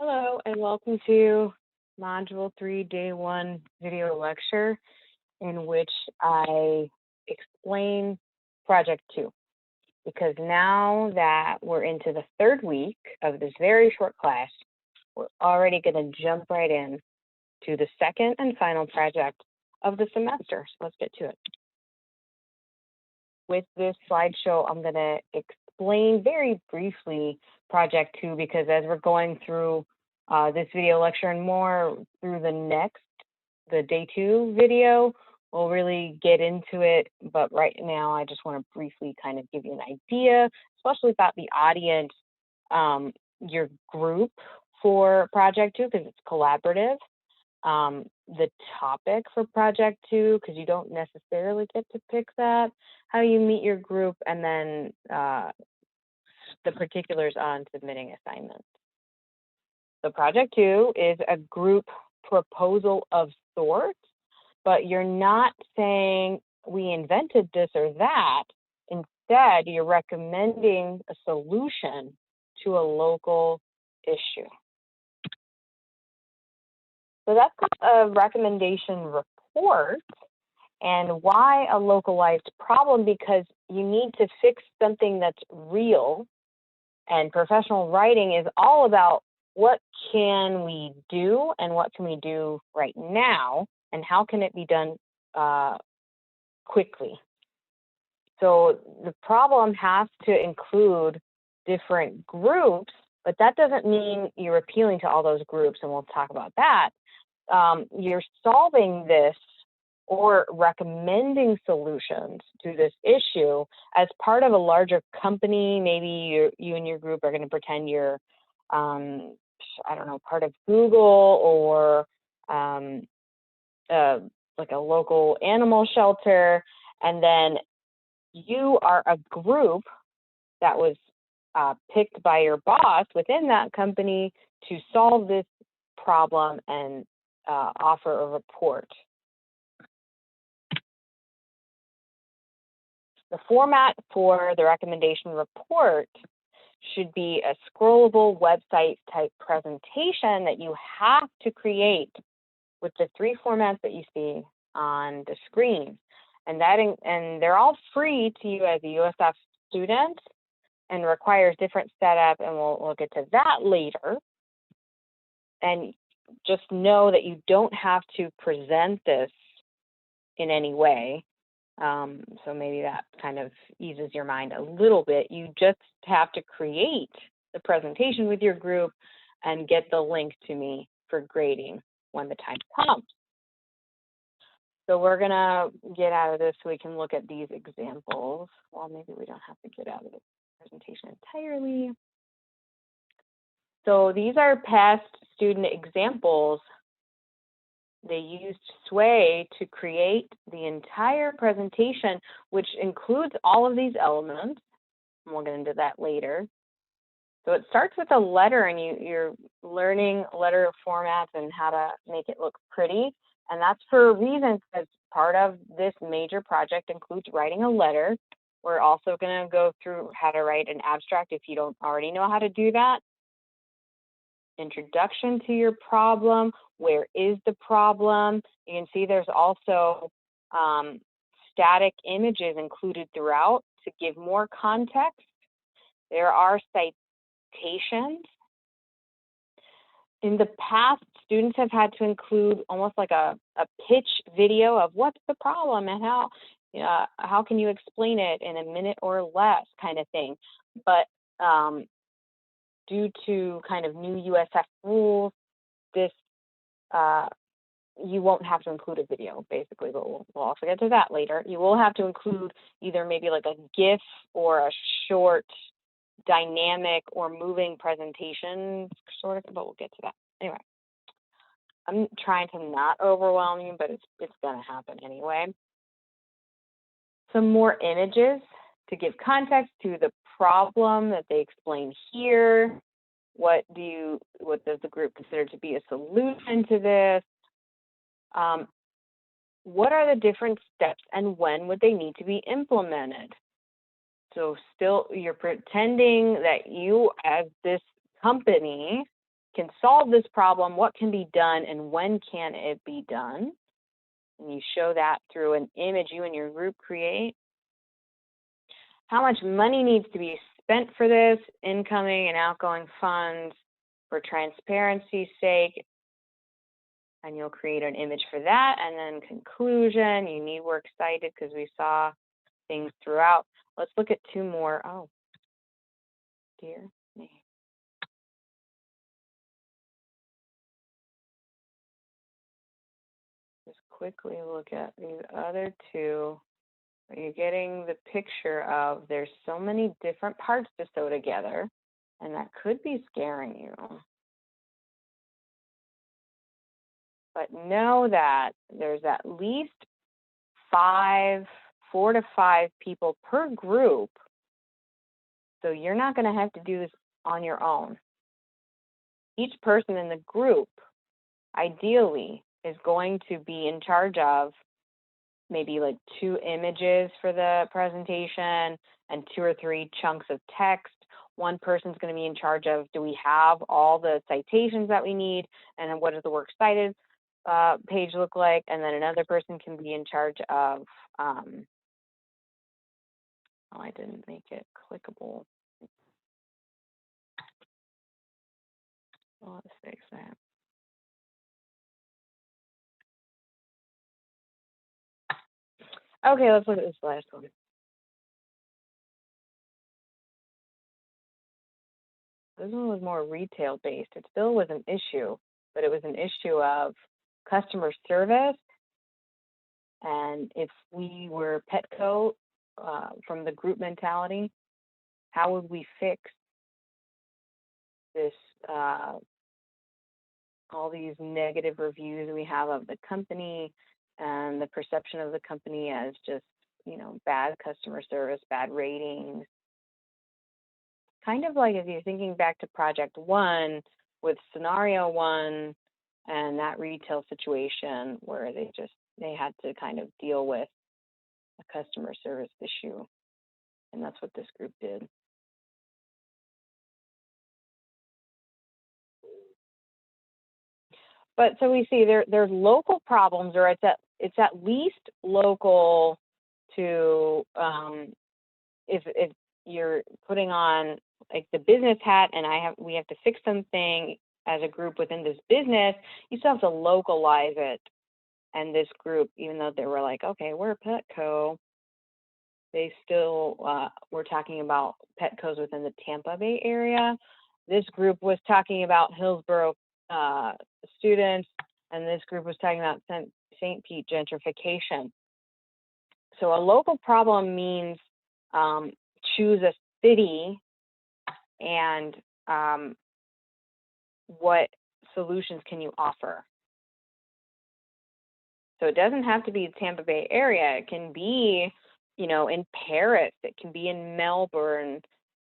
Hello, and welcome to Module 3, Day 1 video lecture, in which I explain Project 2. Because now that we're into the third week of this very short class, we're already going to jump right in to the second and final project of the semester. So let's get to it. With this slideshow, I'm going to explain very briefly Project 2, because as we're going through this video lecture and more through the Day 2 video, we'll really get into it. But right now, I just want to briefly kind of give you an idea, especially about the audience, your group for Project 2, because it's collaborative. The topic for Project 2, because you don't necessarily get to pick that, how you meet your group, and then the particulars on submitting assignments. So Project 2 is a group proposal of sorts, but you're not saying we invented this or that. Instead, you're recommending a solution to a local issue. So that's called a recommendation report. And why a localized problem? Because you need to fix something that's real. And professional writing is all about what can we do and what can we do right now, and how can it be done quickly. So the problem has to include different groups, but that doesn't mean you're appealing to all those groups, and we'll talk about that. You're solving this or recommending solutions to this issue as part of a larger company. Maybe you and your group are going to pretend you're, I don't know, part of Google, or like a local animal shelter, and then you are a group that was picked by your boss within that company to solve this problem and offer a report. The format for the recommendation report should be a scrollable website type presentation that you have to create with the three formats that you see on the screen. And they're all free to you as a USF student and requires different setup, and we'll get to that later. And just know that you don't have to present this in any way. So maybe that kind of eases your mind a little bit. You just have to create the presentation with your group and get the link to me for grading when the time comes. So we're going to get out of this so we can look at these examples. Well, maybe we don't have to get out of the presentation entirely. So these are past student examples. They used Sway to create the entire presentation, which includes all of these elements. And we'll get into that later. So it starts with a letter, and you're learning letter formats and how to make it look pretty. And that's for a reason, because part of this major project includes writing a letter. We're also going to go through how to write an abstract if you don't already know how to do that. Introduction to your problem. Where is the problem? You can see there's also static images included throughout to give more context. There are citations. In the past, students have had to include almost like a pitch video of what's the problem and how can you explain it in a minute or less, kind of thing. But due to kind of new USF rules, this you won't have to include a video, basically, but we'll also get to that later. You will have to include either maybe like a GIF or a short dynamic or moving presentation, sort of, but we'll get to that. Anyway, I'm trying to not overwhelm you, but it's going to happen anyway. Some more images to give context to the problem that they explain here. What does the group consider to be a solution to this? What are the different steps, and when would they need to be implemented? So still, you're pretending that you, as this company, can solve this problem, what can be done, and when can it be done. And you show that through an image you and your group create. How much money needs to be spent for this, incoming and outgoing funds, for transparency's sake. And you'll create an image for that. And then conclusion, you need works cited because we saw things throughout. Let's look at two more. Oh, dear me. Just quickly look at these other two. You're getting the picture of there's so many different parts to sew together, and that could be scaring you. But know that there's at least 4 to 5 people per group. So you're not going to have to do this on your own. Each person in the group, ideally, is going to be in charge of maybe like 2 images for the presentation and 2 or 3 chunks of text. One person's going to be in charge of, do we have all the citations that we need? And then what does the works cited page look like? And then another person can be in charge of, oh, I didn't make it clickable. Oh, let's fix that. Okay, let's look at this last one. This one was more retail based. It still was an issue, but it was an issue of customer service. And if we were Petco from the group mentality, how would we fix this, all these negative reviews we have of the company and the perception of the company as just, you know, bad customer service, bad ratings. Kind of like if you're thinking back to project 1 with scenario 1 and that retail situation where they had to kind of deal with a customer service issue. And that's what this group did. But so we see there's local problems, or it's at least local to if you're putting on like the business hat and we have to fix something as a group within this business, you still have to localize it. And this group, even though they were like, okay, we're Petco, they still were talking about Petcos within the Tampa Bay area. This group was talking about Hillsborough students, and this group was talking about St. Pete gentrification. So a local problem means choose a city and what solutions can you offer. So it doesn't have to be the Tampa Bay area. It can be, you know, in Paris. It can be in Melbourne,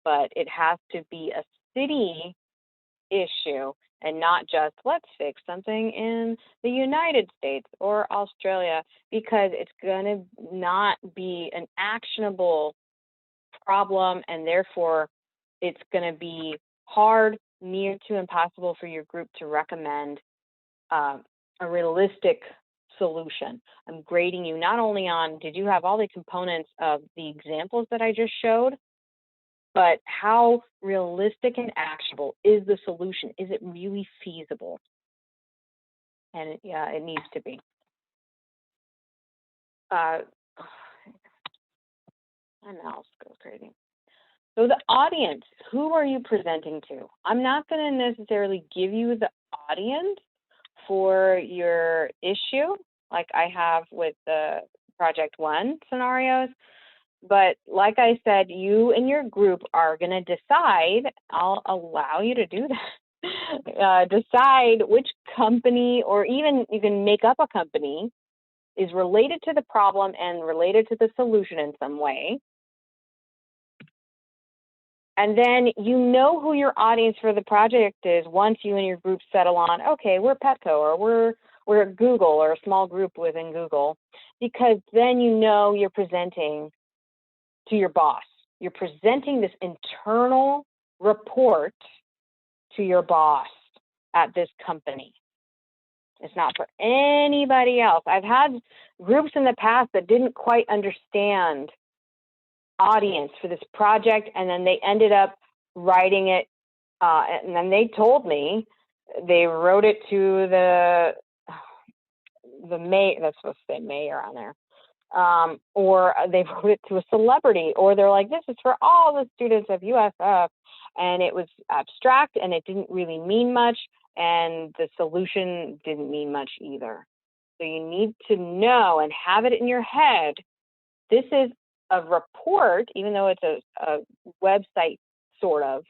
but it has to be a city issue and not just let's fix something in the United States or Australia, because it's going to not be an actionable problem, and therefore it's going to be hard, near to impossible for your group to recommend a realistic solution. I'm grading you not only on did you have all the components of the examples that I just showed, but how realistic and actionable is the solution? Is it really feasible? And yeah, it needs to be. My mouse goes crazy. So the audience, who are you presenting to? I'm not going to necessarily give you the audience for your issue, like I have with the Project 1 scenarios. But like I said, you and your group are going to decide, I'll allow you to do that, decide which company, or even you can make up a company, is related to the problem and related to the solution in some way. And then you know who your audience for the project is once you and your group settle on, okay, we're Petco, or we're Google, or a small group within Google, because then you know you're presenting to your boss. You're presenting this internal report to your boss. at this company. It's not for anybody else. I've had groups in the past that didn't quite understand audience for this project, and then they ended up writing it, and then they told me they wrote it to the mayor, that's supposed to say mayor on there, or they wrote it to a celebrity, or they're like, this is for all the students of USF, and it was abstract, and it didn't really mean much, and the solution didn't mean much either. So you need to know and have it in your head, this is a report, even though it's a website sort of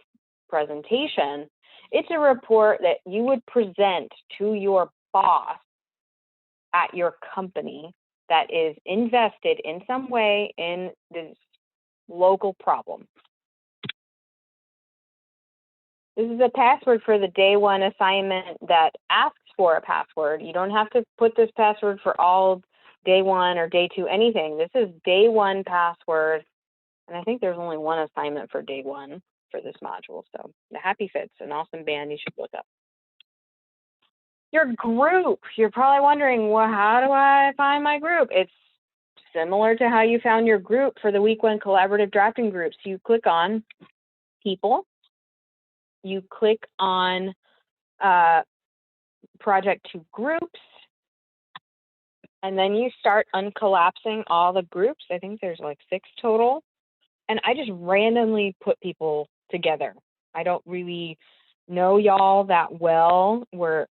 presentation, it's a report that you would present to your boss at your company that is invested in some way in this local problem. This is a password for the day one assignment that asks for a password. You don't have to put this password for all day one or day two, anything. This is day one password. And I think there's only one assignment for day one for this module. So the Happy Fit's an awesome band you should look up. Your group, you're probably wondering, well, how do I find my group? It's similar to how you found your group for the week one collaborative drafting groups. You click on people, you click on project to groups, and then you start uncollapsing all the groups. I think there's like 6 total. And I just randomly put people together. I don't really know y'all that well. We're,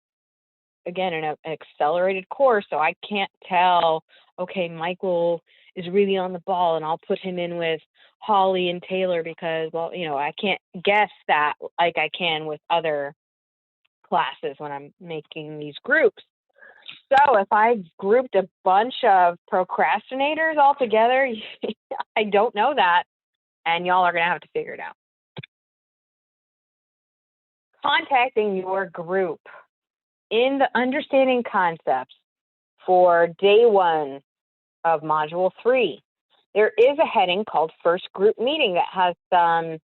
again, in an accelerated course, so I can't tell, okay, Michael is really on the ball, and I'll put him in with Holly and Taylor because, well, you know, I can't guess that like I can with other classes when I'm making these groups. So if I grouped a bunch of procrastinators all together, I don't know that, and y'all are going to have to figure it out. Contacting your group in the understanding concepts for day one of module 3. There is a heading called first group meeting that has some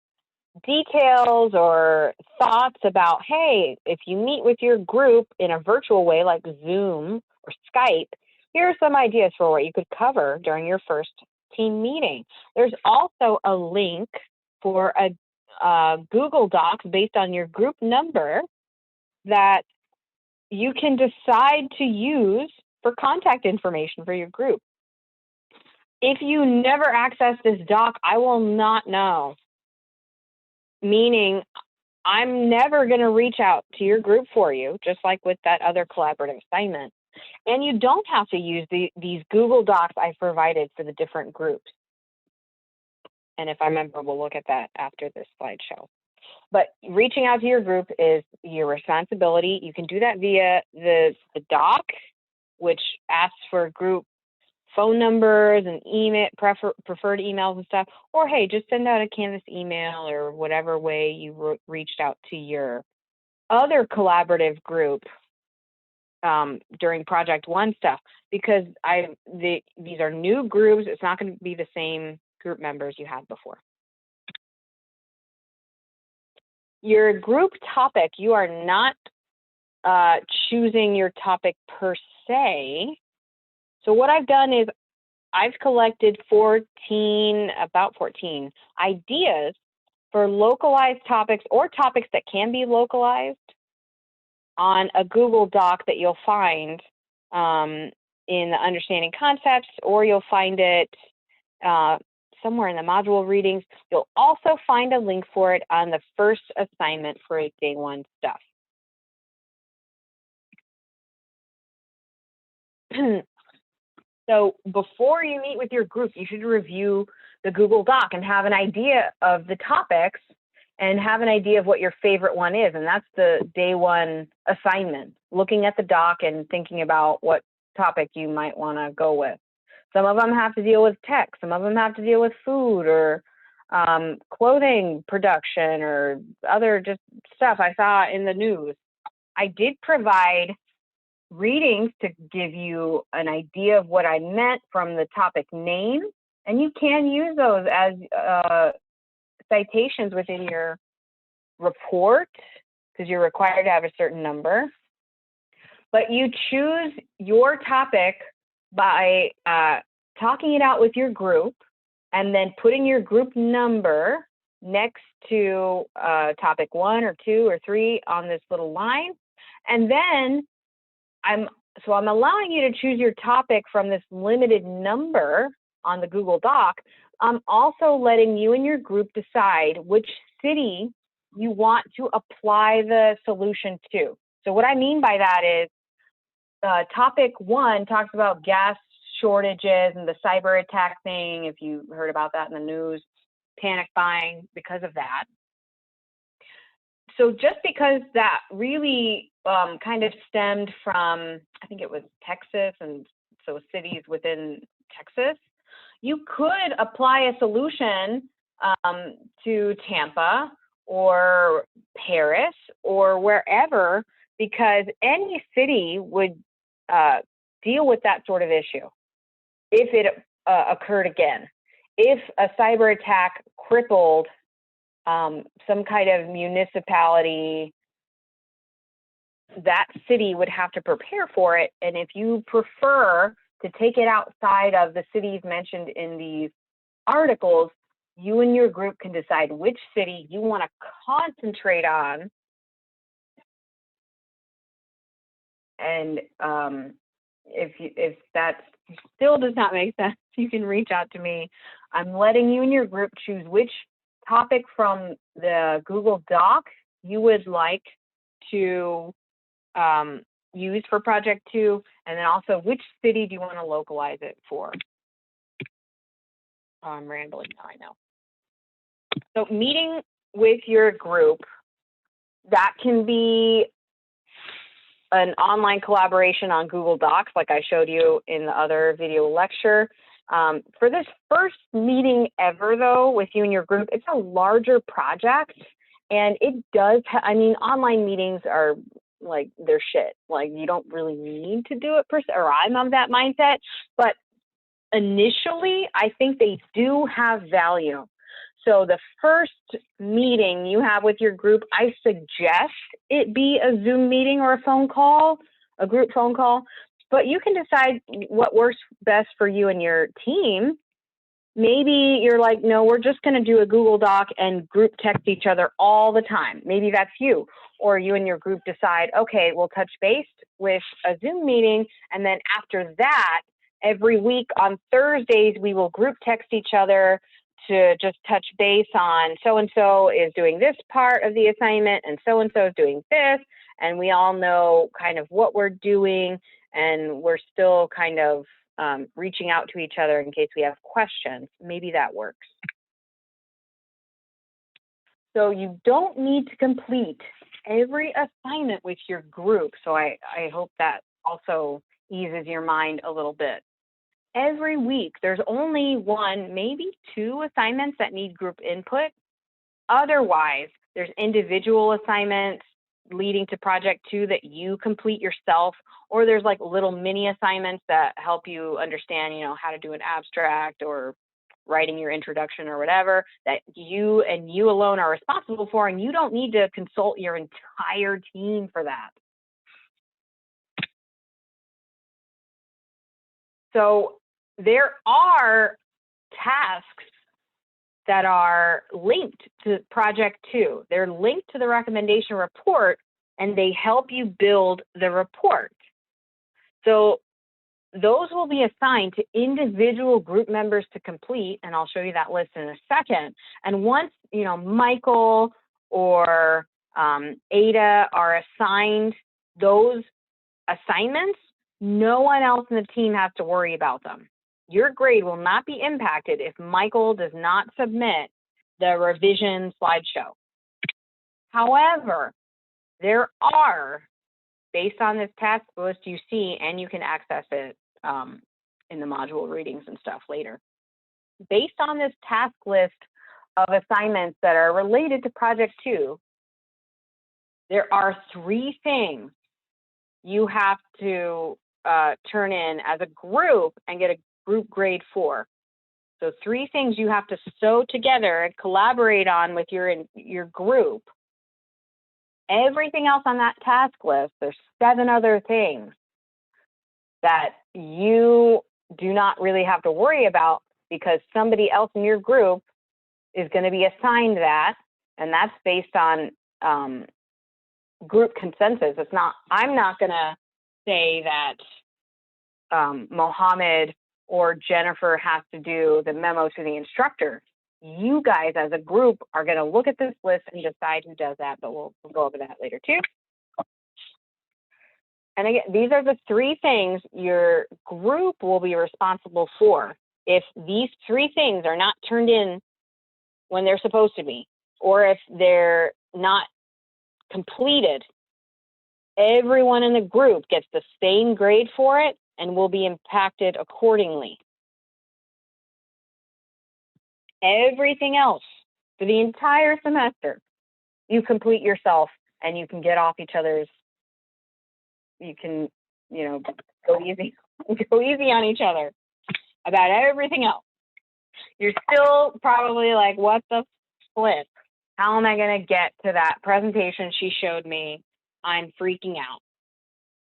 details or thoughts about, hey, if you meet with your group in a virtual way like Zoom or Skype, here are some ideas for what you could cover during your first team meeting. There's also a link for a Google Docs based on your group number that you can decide to use for contact information for your group. If you never access this doc, I will not know. Meaning, I'm never going to reach out to your group for you, just like with that other collaborative assignment. And you don't have to use these Google Docs I provided for the different groups. And if I remember, we'll look at that after this slideshow. But reaching out to your group is your responsibility. You can do that via the doc, which asks for group phone numbers and email, preferred emails and stuff. Or, hey, just send out a Canvas email or whatever way you reached out to your other collaborative group during Project 1 stuff. Because these are new groups. It's not going to be the same group members you had before. Your group topic, you are not choosing your topic per se. So what I've done is I've collected about 14 ideas for localized topics or topics that can be localized on a Google Doc that you'll find in the Understanding Concepts, or you'll find it somewhere in the module readings. You'll also find a link for it on the first assignment for day one stuff. So before you meet with your group, you should review the Google Doc and have an idea of the topics and have an idea of what your favorite one is. And that's the day one assignment, looking at the doc and thinking about what topic you might want to go with. Some of them have to deal with tech. Some of them have to deal with food or clothing production or other just stuff I saw in the news. I did provide readings to give you an idea of what I meant from the topic name, and you can use those as citations within your report, because you're required to have a certain number. But you choose your topic by talking it out with your group and then putting your group number next to topic 1 or 2 or 3 on this little line. And then I'm allowing you to choose your topic from this limited number on the Google Doc. I'm also letting you and your group decide which city you want to apply the solution to. So what I mean by that is topic 1 talks about gas shortages and the cyber attack thing, if you heard about that in the news, panic buying because of that. So just because that really kind of stemmed from, I think it was Texas, and so cities within Texas, you could apply a solution to Tampa or Paris or wherever, because any city would deal with that sort of issue if it occurred again. If a cyber attack crippled some kind of municipality, that city would have to prepare for it. And if you prefer to take it outside of the cities mentioned in these articles, you and your group can decide which city you want to concentrate on. And if that still does not make sense, you can reach out to me. I'm letting you and your group choose which topic from the Google Doc you would like to use for project 2, and then also which city do you want to localize it for. I'm rambling now, I know. So meeting with your group, that can be an online collaboration on Google Docs, like I showed you in the other video lecture. For this first meeting ever, though, with you and your group, it's a larger project, and it does, I mean, online meetings are like, they're shit. Like, you don't really need to do it per se, or I'm of that mindset, but initially, I think they do have value. So the first meeting you have with your group, I suggest it be a Zoom meeting or a phone call, a group phone call, but you can decide what works best for you and your team. Maybe you're like, no, we're just going to do a Google Doc and group text each other all the time. Maybe that's you. Or you and your group decide, okay, we'll touch base with a Zoom meeting. And then after that, every week on Thursdays, we will group text each other to just touch base on so-and-so is doing this part of the assignment and so-and-so is doing this. And we all know kind of what we're doing, and we're still kind of reaching out to each other in case we have questions. Maybe that works. So you don't need to complete every assignment with your group. So I hope that also eases your mind a little bit. Every week, there's only 1, maybe 2 assignments that need group input. Otherwise, there's individual assignments leading to project 2 that you complete yourself, or there's like little mini assignments that help you understand, you know, how to do an abstract or writing your introduction or whatever, that you and you alone are responsible for, and you don't need to consult your entire team for that. So there are tasks that are linked to project 2. They're linked to the recommendation report, and they help you build the report. So those will be assigned to individual group members to complete, and I'll show you that list in a second. And once, you know, Michael or Ada are assigned those assignments, no one else in the team has to worry about them. Your grade will not be impacted if Michael does not submit the revision slideshow. However, there are, based on this task list you see, and you can access it in the module readings and stuff later. Based on this task list of assignments that are related to project 2, there are 3 things you have to turn in as a group and get a group grade 4. So 3 things you have to sew together and collaborate on with your group everything else on that task list, there's 7 other things that you do not really have to worry about because somebody else in your group is going to be assigned that, and that's based on group consensus. It's not, I'm not going to say that Mohammed or Jennifer has to do the memo to the instructor. You guys as a group are going to look at this list and decide who does that, but we'll go over that later too. And again, these are the 3 things your group will be responsible for. If these 3 things are not turned in when they're supposed to be, or if they're not completed, everyone in the group gets the same grade for it and will be impacted accordingly. Everything else for the entire semester, you complete yourself and you can get off each other's, you can, you know, go easy on each other about everything else. You're still probably like, what the flip? How am I going to get to that presentation she showed me? I'm freaking out.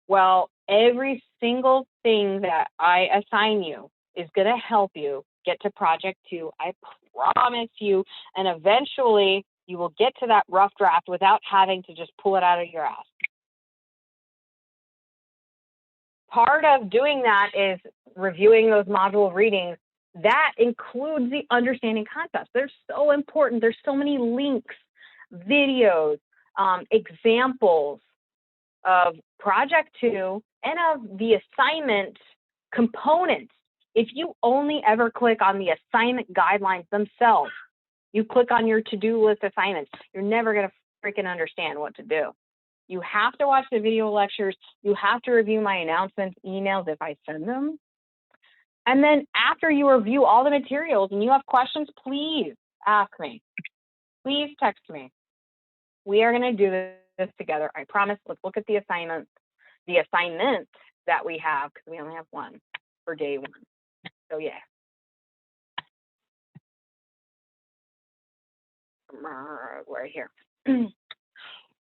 Well, every single thing that I assign you is going to help you get to project 2. I promise you. And eventually you will get to that rough draft without having to just pull it out of your ass. Part of doing that is reviewing those module readings. That includes the understanding concepts. They're so important. There's so many links, videos, examples of project 2 and of the assignment components. If you only ever click on the assignment guidelines themselves, you click on your to-do list assignments, you're never going to freaking understand what to do. You have to watch the video lectures. You have to review my announcements, emails if I send them. And then after you review all the materials and you have questions, please ask me. Please text me. We are going to do this together. I promise. Let's look at the assignment that we have, because we only have one for day 1. So yeah. Right here.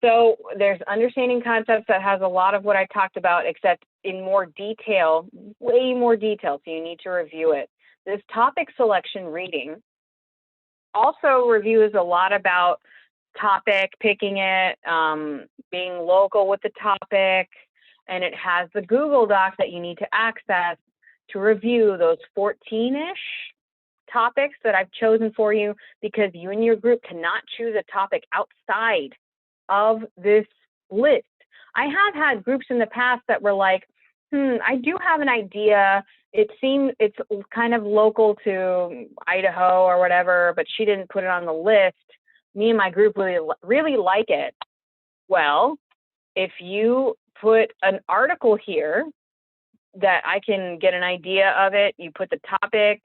So there's understanding concepts that has a lot of what I talked about, except in more detail, way more detail. So you need to review it. This topic selection reading also reviews a lot about topic, picking it, being local with the topic, and it has the Google Doc that you need to access to review those 14-ish topics that I've chosen for you, because you and your group cannot choose a topic outside of this list. I have had groups in the past that were like, I do have an idea. It seems it's kind of local to Idaho or whatever, but she didn't put it on the list. Me and my group really like it. Well, if you put an article here that I can get an idea of it, you put the topic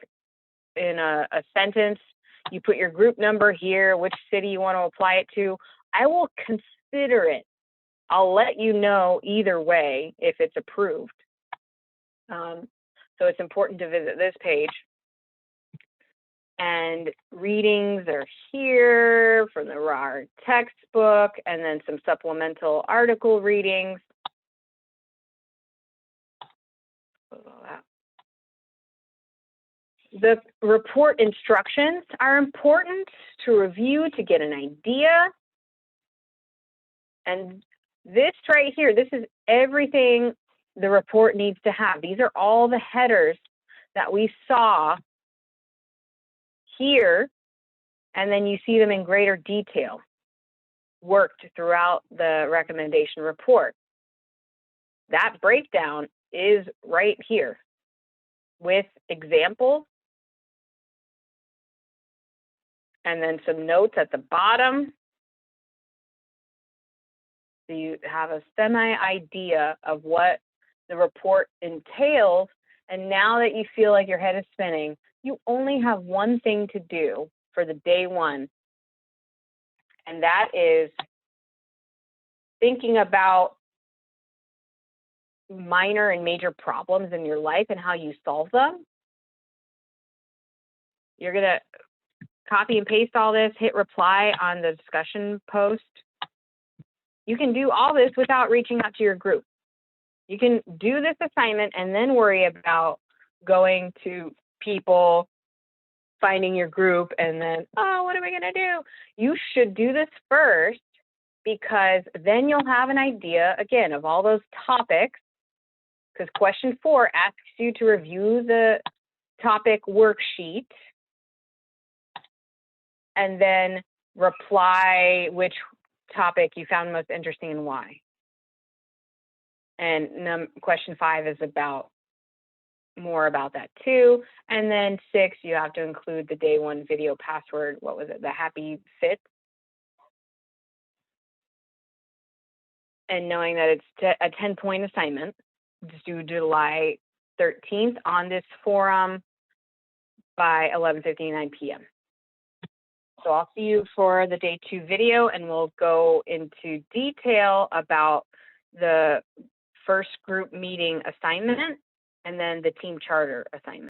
in a sentence, you put your group number here, which city you want to apply it to, I will consider it. I'll let you know either way if it's approved. So it's important to visit this page. And readings are here from the RAR textbook, and then some supplemental article readings. The report instructions are important to review to get an idea. And this right here, this is everything the report needs to have. These are all the headers that we saw here, and then you see them in greater detail, worked throughout the recommendation report. That breakdown is right here with examples, and then some notes at the bottom. So you have a semi-idea of what the report entails, and now that you feel like your head is spinning, you only have one thing to do for the day 1, and that is thinking about minor and major problems in your life and how you solve them. You're going to copy and paste all this, hit reply on the discussion post, You can do all this without reaching out to your group. You can do this assignment and then worry about going to people, finding your group, and then, oh, what am I going to do? You should do this first, because then you'll have an idea, again, of all those topics, because question 4 asks you to review the topic worksheet and then reply which topic you found most interesting and why. And question 5 is more about that too. And then 6, you have to include the day 1 video password. What was it? The happy fit. And knowing that it's a 10-point assignment due July 13th on this forum by 11:59 p.m. So I'll see you for the day 2 video, and we'll go into detail about the first group meeting assignment and then the team charter assignment.